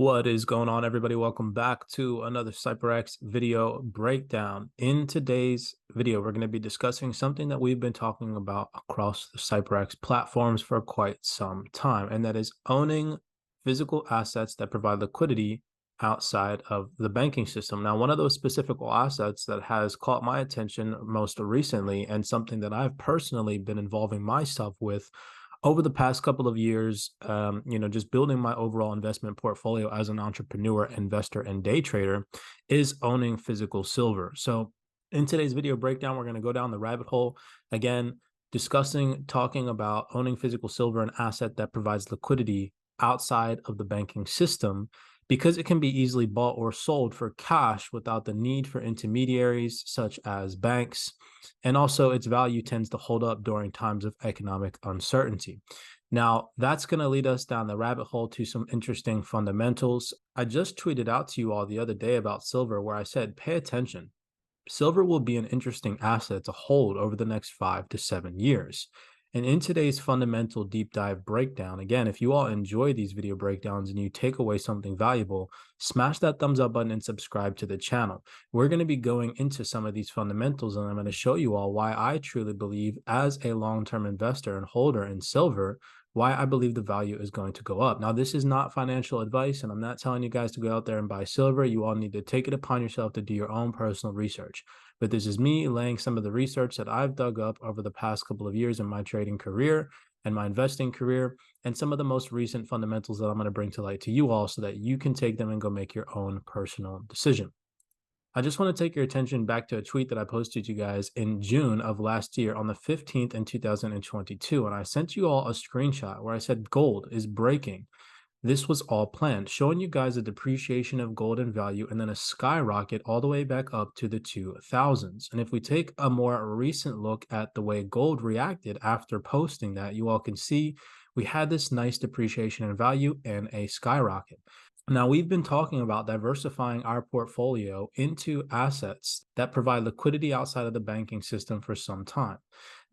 What is going on, everybody? Welcome back to another CYPRX video breakdown. In today's video, we're going to be discussing something that we've been talking about across the CYPRX platforms for quite some time, and that is owning physical assets that provide liquidity outside of the banking system. Now, one of those specific assets that has caught my attention most recently, and something that I've personally been involving myself with over the past couple of years, just building my overall investment portfolio as an entrepreneur, investor, and day trader, is owning physical silver. So in today's video breakdown, we're going to go down the rabbit hole again, talking about owning physical silver, an asset that provides liquidity outside of the banking system, because it can be easily bought or sold for cash without the need for intermediaries such as banks. And also its value tends to hold up during times of economic uncertainty. Now, that's going to lead us down the rabbit hole to some interesting fundamentals. I just tweeted out to you all the other day about silver, where I said, pay attention. Silver will be an interesting asset to hold over the next 5 to 7 years. And in today's fundamental deep dive breakdown, again, if you all enjoy these video breakdowns and you take away something valuable, smash that thumbs up button and subscribe to the channel. We're going to be going into some of these fundamentals, and I'm going to show you all why I truly believe, as a long-term investor and holder in silver, why I believe the value is going to go up. Now, this is not financial advice, and I'm not telling you guys to go out there and buy silver. You all need to take it upon yourself to do your own personal research. But this is me laying some of the research that I've dug up over the past couple of years in my trading career and my investing career, and some of the most recent fundamentals that I'm going to bring to light to you all so that you can take them and go make your own personal decision. I just want to take your attention back to a tweet that I posted to you guys in June of last year on the 15th in 2022. And I sent you all a screenshot where I said gold is breaking. This was all planned, showing you guys a depreciation of gold in value and then a skyrocket all the way back up to the 2000s. And if we take a more recent look at the way gold reacted after posting that, you all can see we had this nice depreciation in value and a skyrocket. Now, we've been talking about diversifying our portfolio into assets that provide liquidity outside of the banking system for some time.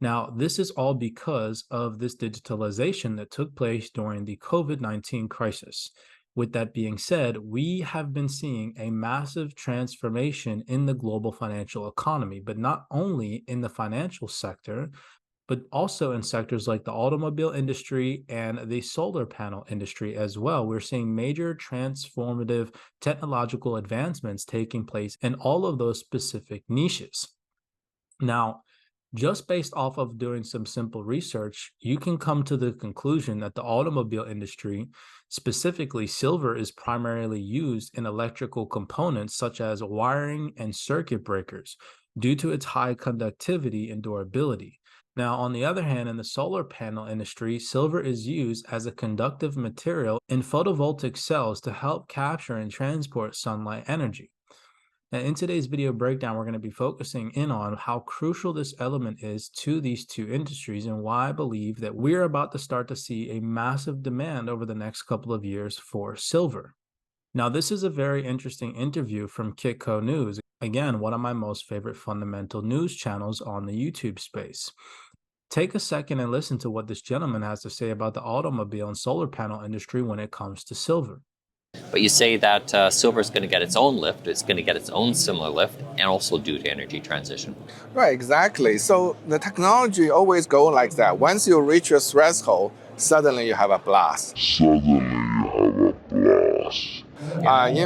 Now, this is all because of this digitalization that took place during the COVID-19 crisis. With that being said, we have been seeing a massive transformation in the global financial economy, but not only in the financial sector, but also in sectors like the automobile industry and the solar panel industry as well. We're seeing major transformative technological advancements taking place in all of those specific niches. Now, just based off of doing some simple research, you can come to the conclusion that the automobile industry, specifically silver, is primarily used in electrical components such as wiring and circuit breakers due to its high conductivity and durability. Now, on the other hand, in the solar panel industry, silver is used as a conductive material in photovoltaic cells to help capture and transport sunlight energy. Now, in today's video breakdown, we're going to be focusing in on how crucial this element is to these two industries and why I believe that we're about to start to see a massive demand over the next couple of years for silver. Now, this is a very interesting interview from Kitco News. Again, one of my most favorite fundamental news channels on the YouTube space. Take a second and listen to what this gentleman has to say about the automobile and solar panel industry when it comes to silver. But you say that silver is going to get its own lift, it's going to get its own similar lift, and also due to energy transition. Right, exactly. So the technology always go like that. Once you reach a threshold, suddenly you have a blast. In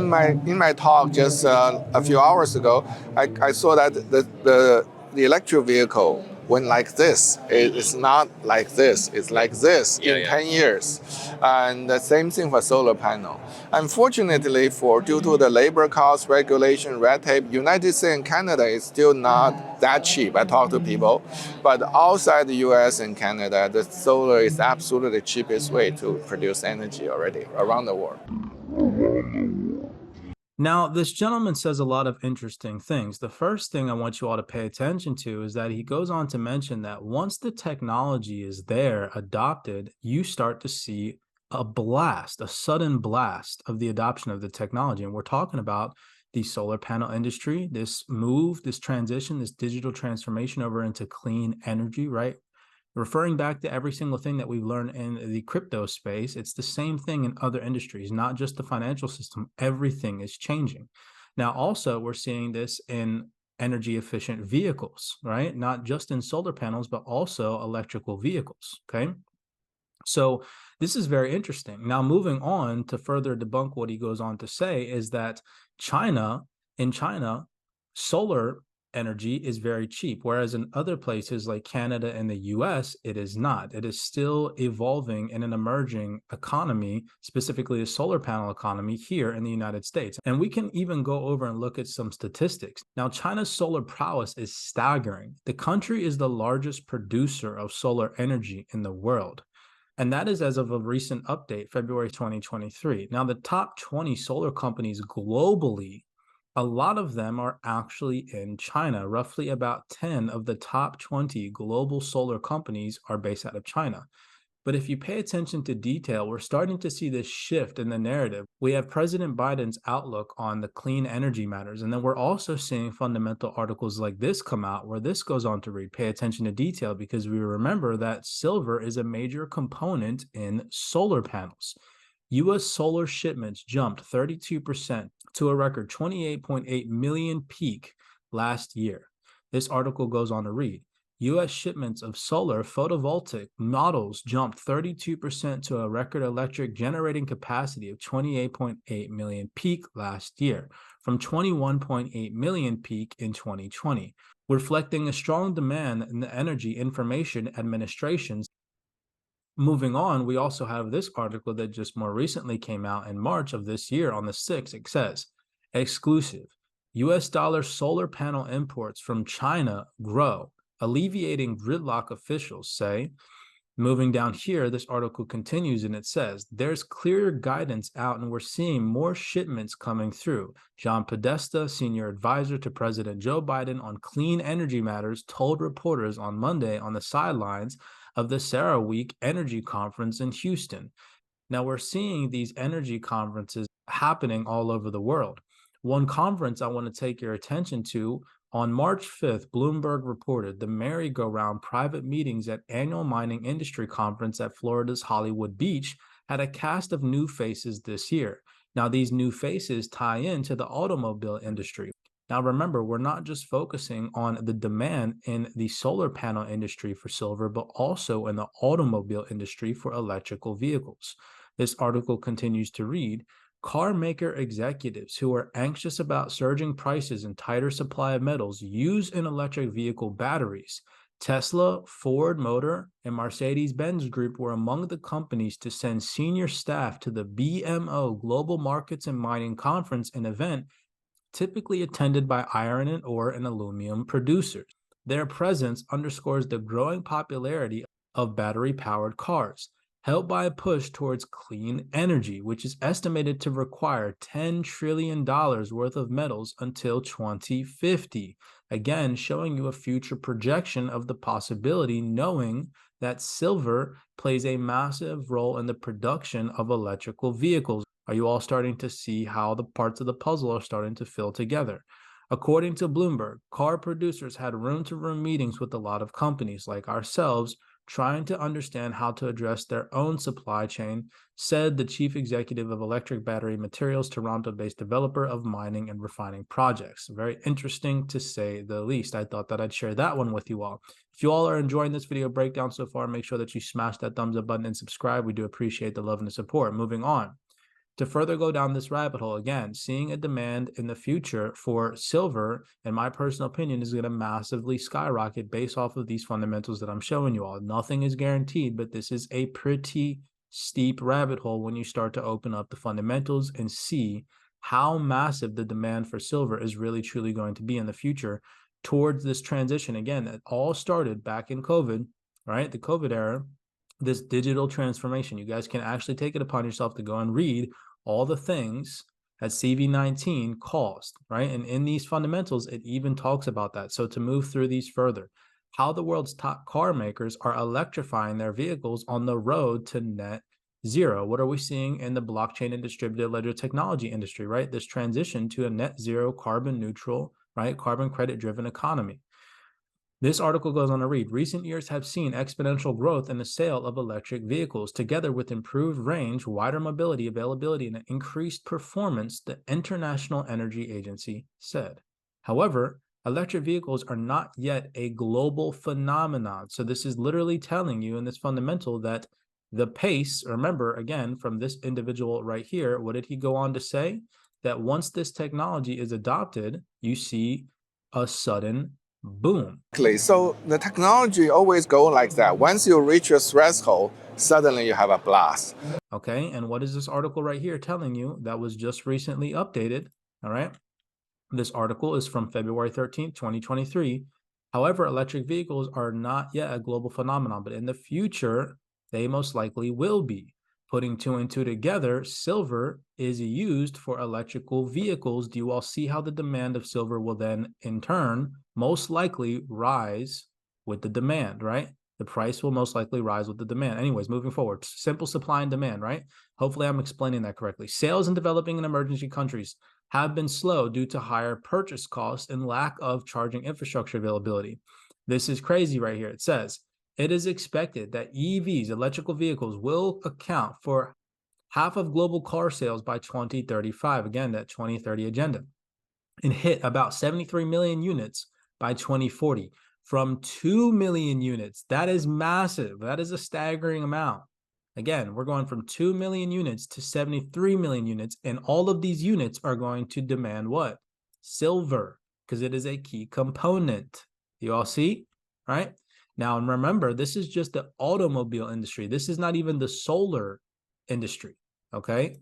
my talk just a few hours ago, I saw that the electric vehicle went like this. It's not like this. It's like this in 10 years. And the same thing for solar panel. Unfortunately, due to the labor cost, regulation, red tape, United States and Canada is still not that cheap. I talk to people. But outside the US and Canada, the solar is absolutely the cheapest way to produce energy already around the world. Now, this gentleman says a lot of interesting things. The first thing I want you all to pay attention to is that he goes on to mention that once the technology is there, adopted, you start to see a sudden blast of the adoption of the technology. And we're talking about the solar panel industry, this transition, this digital transformation over into clean energy, right? Referring back to every single thing that we've learned in the crypto space, it's the same thing in other industries, not just the financial system. Everything is changing. Now, also, we're seeing this in energy efficient vehicles, right? Not just in solar panels, but also electrical vehicles. Okay. So this is very interesting. Now, moving on to further debunk what he goes on to say is that in China, solar energy is very cheap, whereas in other places like Canada and the US, it is not. It is still evolving in an emerging economy, specifically the solar panel economy here in the United States. And we can even go over and look at some statistics. Now, China's solar prowess is staggering. The country is the largest producer of solar energy in the world. And that is as of a recent update, February 2023. Now, the top 20 solar companies globally, a lot of them are actually in China. Roughly about 10 of the top 20 global solar companies are based out of China. But if you pay attention to detail, we're starting to see this shift in the narrative. We have President Biden's outlook on the clean energy matters. And then we're also seeing fundamental articles like this come out where this goes on to read, pay attention to detail, because we remember that silver is a major component in solar panels. U.S. solar shipments jumped 32% to a record 28.8 million peak last year. This article goes on to read, U.S. shipments of solar photovoltaic models jumped 32% to a record electric generating capacity of 28.8 million peak last year, from 21.8 million peak in 2020, reflecting a strong demand in the Energy Information Administration's. Moving on, we also have this article that just more recently came out in March of this year on the 6th. It says, exclusive, U.S. dollar solar panel imports from China grow, alleviating gridlock, officials say. Moving down here, this article continues and it says, there's clear guidance out and we're seeing more shipments coming through. John Podesta, senior advisor to President Joe Biden on clean energy matters, told reporters on Monday on the sidelines of the CERAWeek Energy Conference in Houston. Now, we're seeing these energy conferences happening all over the world. One conference I want to take your attention to, on March 5th, Bloomberg reported the merry-go-round private meetings at annual mining industry conference at Florida's Hollywood Beach had a cast of new faces this year. Now, these new faces tie into the automobile industry. Now, remember, we're not just focusing on the demand in the solar panel industry for silver, but also in the automobile industry for electrical vehicles. This article continues to read, car maker executives who are anxious about surging prices and tighter supply of metals used in electric vehicle batteries. Tesla, Ford Motor, and Mercedes-Benz Group were among the companies to send senior staff to the BMO Global Markets and Mining Conference, an event typically attended by iron and ore and aluminum producers. Their presence underscores the growing popularity of battery-powered cars, helped by a push towards clean energy, which is estimated to require $10 trillion worth of metals until 2050. Again, showing you a future projection of the possibility, knowing that silver plays a massive role in the production of electrical vehicles. Are you all starting to see how the parts of the puzzle are starting to fill together? According to Bloomberg, car producers had room-to-room meetings with a lot of companies like ourselves, trying to understand how to address their own supply chain, said the chief executive of Electric Battery Materials, Toronto-based developer of mining and refining projects. Very interesting to say the least. I thought that I'd share that one with you all. If you all are enjoying this video breakdown so far, make sure that you smash that thumbs up button and subscribe. We do appreciate the love and the support. Moving on. To further go down this rabbit hole, again, seeing a demand in the future for silver, in my personal opinion, is going to massively skyrocket based off of these fundamentals that I'm showing you all. Nothing is guaranteed, but this is a pretty steep rabbit hole when you start to open up the fundamentals and see how massive the demand for silver is really truly going to be in the future towards this transition. Again, it all started back in COVID, right? The COVID era, this digital transformation. You guys can actually take it upon yourself to go and read all the things that CV19 caused, right? And in these fundamentals, it even talks about that. So to move through these further, how the world's top car makers are electrifying their vehicles on the road to net zero. What are we seeing in the blockchain and distributed ledger technology industry, right? This transition to a net zero, carbon neutral, right? Carbon credit driven economy. This article goes on to read, recent years have seen exponential growth in the sale of electric vehicles, together with improved range, wider mobility, availability, and increased performance, the International Energy Agency said. However, electric vehicles are not yet a global phenomenon. So this is literally telling you in this fundamental that the pace, remember, again, from this individual right here, what did he go on to say? That once this technology is adopted, you see a sudden boom. So the technology always go like that. Once you reach a threshold, suddenly you have a blast. Okay, and what is this article right here telling you that was just recently updated? All right, this article is from February 13th, 2023. However, electric vehicles are not yet a global phenomenon, but in the future, they most likely will be. Putting two and two together, silver is used for electrical vehicles. Do you all see how the demand of silver will then, in turn, most likely rise with the demand, right? The price will most likely rise with the demand. Anyways, moving forward, simple supply and demand, right? Hopefully I'm explaining that correctly. Sales in developing and emerging countries have been slow due to higher purchase costs and lack of charging infrastructure availability. This is crazy right here. It says, it is expected that EVs, electrical vehicles, will account for half of global car sales by 2035. Again, that 2030 agenda. And hit about 73 million units by 2040 from 2 million units. That is massive. That is a staggering amount. Again, we're going from 2 million units to 73 million units, and all of these units are going to demand what? Silver, because it is a key component. You all see? Right? Now, and remember, this is just the automobile industry. This is not even the solar industry, okay?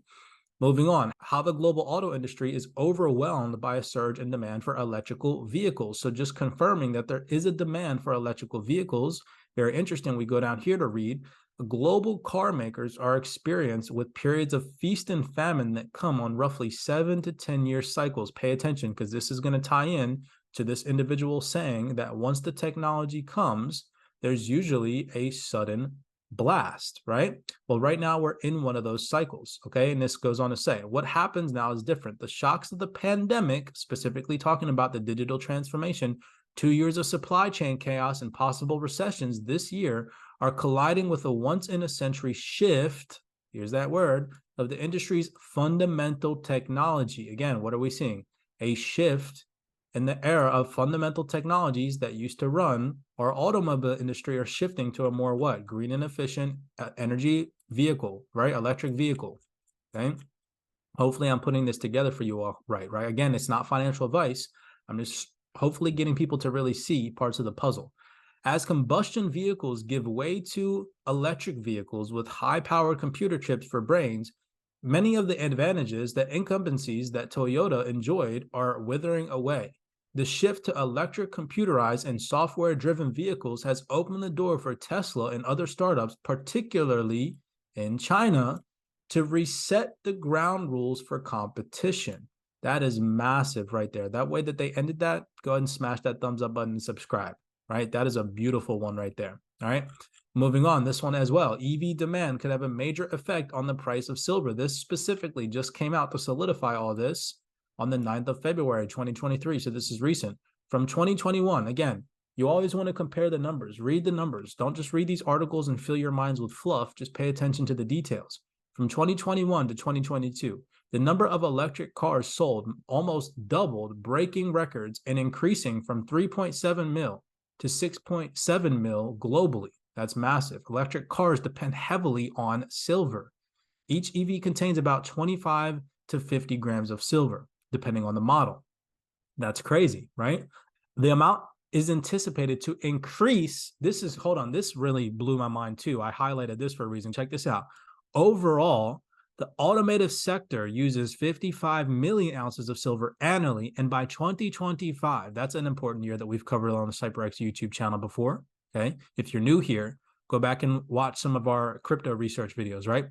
Moving on, how the global auto industry is overwhelmed by a surge in demand for electrical vehicles. So just confirming that there is a demand for electrical vehicles. Very interesting. We go down here to read, global car makers are experienced with periods of feast and famine that come on roughly 7 to 10 year cycles. Pay attention, because this is going to tie in to this individual saying that once the technology comes, there's usually a sudden blast, right? Well, right now we're in one of those cycles, okay? And this goes on to say, what happens now is different. The shocks of the pandemic, specifically talking about the digital transformation, 2 years of supply chain chaos and possible recessions this year are colliding with a once-in-a-century shift, here's that word, of the industry's fundamental technology. Again, what are we seeing? A shift in the era of fundamental technologies that used to run our automobile industry are shifting to a more what? Green and efficient energy vehicle, right? Electric vehicle, okay? Hopefully I'm putting this together for you all right? Again, it's not financial advice. I'm just hopefully getting people to really see parts of the puzzle. As combustion vehicles give way to electric vehicles with high-powered computer chips for brains, many of the advantages, the incumbencies that Toyota enjoyed are withering away. The shift to electric, computerized, and software-driven vehicles has opened the door for Tesla and other startups, particularly in China, to reset the ground rules for competition. That is massive right there. That way that they ended that, go ahead and smash that thumbs up button and subscribe, right? That is a beautiful one right there, all right? Moving on, this one as well. EV demand could have a major effect on the price of silver. This specifically just came out to solidify all this on the 9th of February, 2023. So this is recent. From 2021, again, you always want to compare the numbers. Read the numbers. Don't just read these articles and fill your minds with fluff. Just pay attention to the details. From 2021 to 2022, the number of electric cars sold almost doubled, breaking records and increasing from 3.7 mil to 6.7 mil globally. That's massive. Electric cars depend heavily on silver. Each EV contains about 25 to 50 grams of silver, depending on the model. That's crazy, right? The amount is anticipated to increase. Hold on, this really blew my mind too. I highlighted this for a reason. Check this out. Overall, the automotive sector uses 55 million ounces of silver annually. And by 2025, that's an important year that we've covered on the CYPRX YouTube channel before. Okay. If you're new here, go back and watch some of our crypto research videos, right?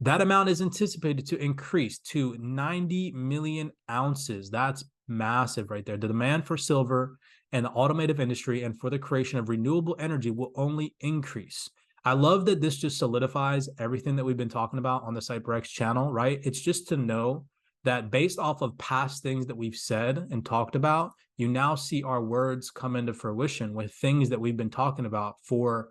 That amount is anticipated to increase to 90 million ounces. That's massive right there. The demand for silver and the automotive industry and for the creation of renewable energy will only increase. I love that this just solidifies everything that we've been talking about on the CYPRX channel, right? It's just to know that based off of past things that we've said and talked about, you now see our words come into fruition with things that we've been talking about for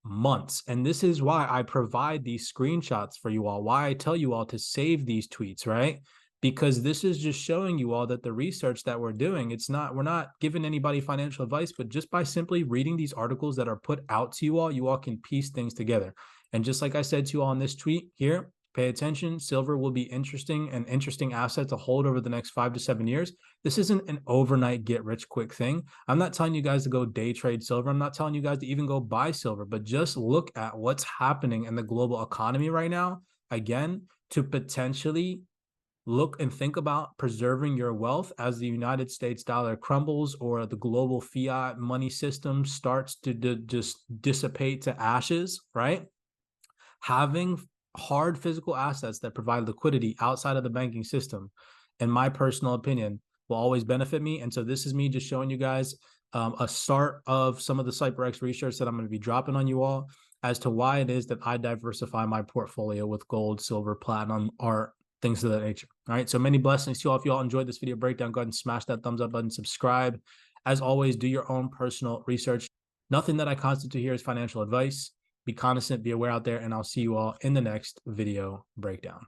months. And this is why I provide these screenshots for you all, why I tell you all to save these tweets, right? Because this is just showing you all that the research that we're doing, we're not giving anybody financial advice, but just by simply reading these articles that are put out to you all can piece things together. And just like I said to you all in this tweet here, pay attention. Silver will be an interesting asset to hold over the next 5 to 7 years. This isn't an overnight get rich quick thing. I'm not telling you guys to go day trade silver. I'm not telling you guys to even go buy silver, but just look at what's happening in the global economy right now, again, to potentially look and think about preserving your wealth as the United States dollar crumbles or the global fiat money system starts to just dissipate to ashes, right? Having hard physical assets that provide liquidity outside of the banking system, in my personal opinion, will always benefit me. And so this is me just showing you guys a start of some of the CYPRX research that I'm going to be dropping on you all as to why it is that I diversify my portfolio with gold, silver, platinum, art, things of that nature. All right. So many blessings to you all. If you all enjoyed this video breakdown, go ahead and smash that thumbs up button, subscribe. As always, do your own personal research. Nothing that I constitute here is financial advice. Be cognizant, be aware out there, and I'll see you all in the next video breakdown.